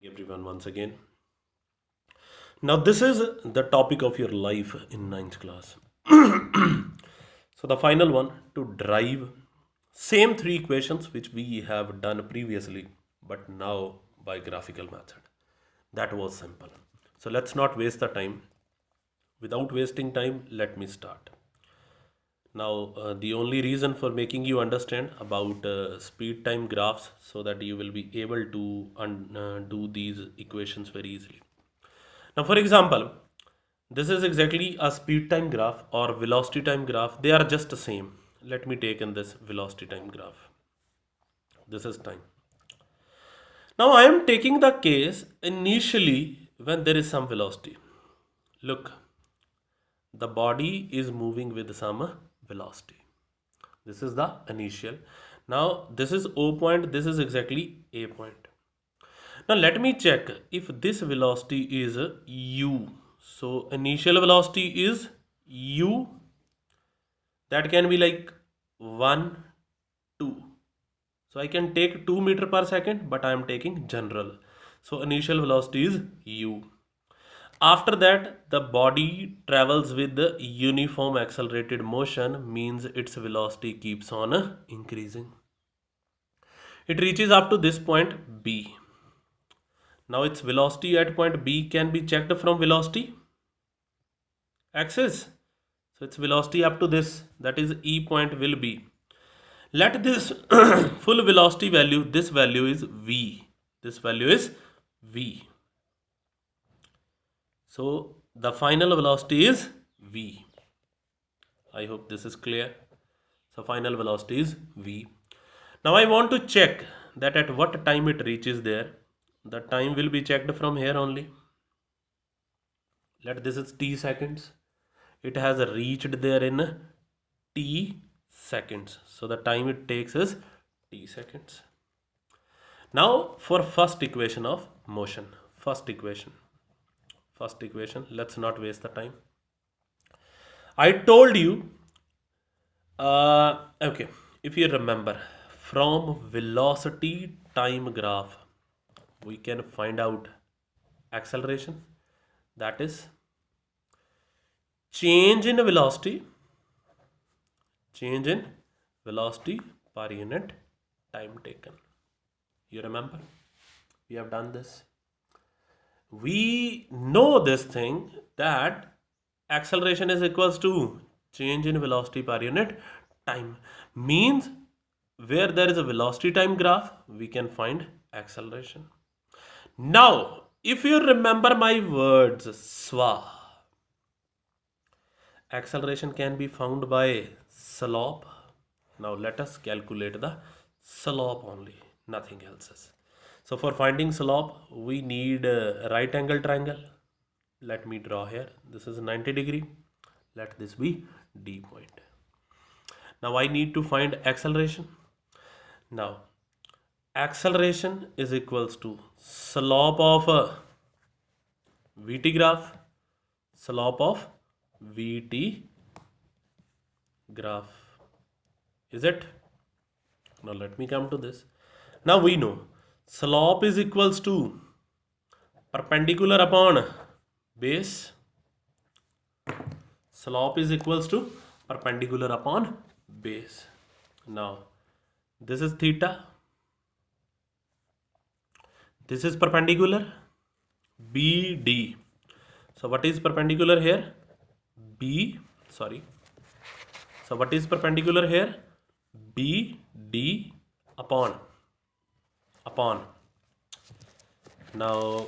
Everyone once again. Now this is the topic of your life in ninth class. So the final one to drive same three equations which we have done previously, but now by graphical method. That was simple. So let's not waste the time. Without wasting time, let me start. Now, the only reason for making you understand about speed time graphs so that you will be able to do these equations very easily. Now, for example, this is exactly a speed time graph or velocity time graph. They are just the same. Let me take in this velocity time graph. This is time. Now, I am taking the case initially when there is some velocity. Look, the body is moving with some velocity. This is the initial. Now, this is O point, this is exactly A point. Now let me check if this velocity is u. So initial velocity is u. That can be like 1, 2. So I can take 2 meter per second, but I am taking general. So initial velocity is u. After that, the body travels with the uniform accelerated motion, means its velocity keeps on increasing. It reaches up to this point B. Now its velocity at point B can be checked from velocity axis. So its velocity up to this, that is E point, will be. Let this full velocity value, this value is V. This value is V. So the final velocity is V. I hope this is clear. So final velocity is V. Now I want to check that at what time it reaches there. The time will be checked from here only. Let this is t seconds. It has reached there in t seconds. So the time it takes is t seconds. Now for first equation of motion. First equation. Let's not waste the time. I told you, okay, if you remember, from velocity time graph, we can find out acceleration. That is change in velocity per unit time taken. You remember, we have done this. We know this thing that acceleration is equals to change in velocity per unit time, means where there is a velocity time graph we can find acceleration. Now if you remember my words, swa, acceleration can be found by slope. Now let us calculate the slope only, nothing else. So for finding slope, we need a right angle triangle. Let me draw here. This is 90 degree. Let this be D point. Now I need to find acceleration. Now acceleration is equals to slope of a VT graph. Slope of VT graph. Is it? Now let me come to this. Now we know slope is equals to perpendicular upon base. Slope is equals to perpendicular upon base. Now this is theta. This is perpendicular BD. So what is perpendicular here? So what is perpendicular here? BD upon. Now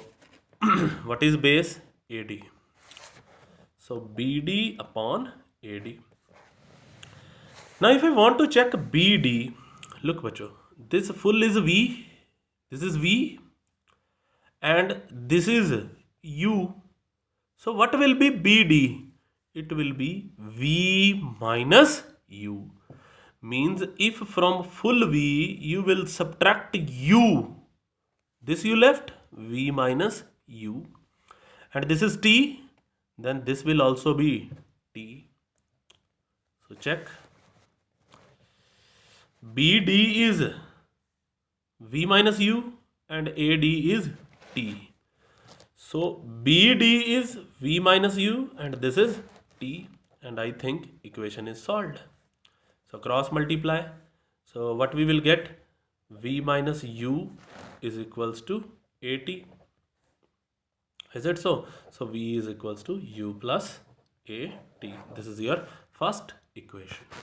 what is base? AD. So BD upon AD. Now if I want to check BD, look bacho, this full is V, this is V, and this is U. So what will be BD? It will be V minus U. Means if from full V you will subtract U, this U left, V minus U, and this is T, then this will also be T. So check. BD is V minus U and AD is t. So BD is V minus U and this is T, and I think equation is solved. So cross multiply. So what we will get, V minus U is equals to AT. Is it so? So V is equals to U plus AT. This is your first equation.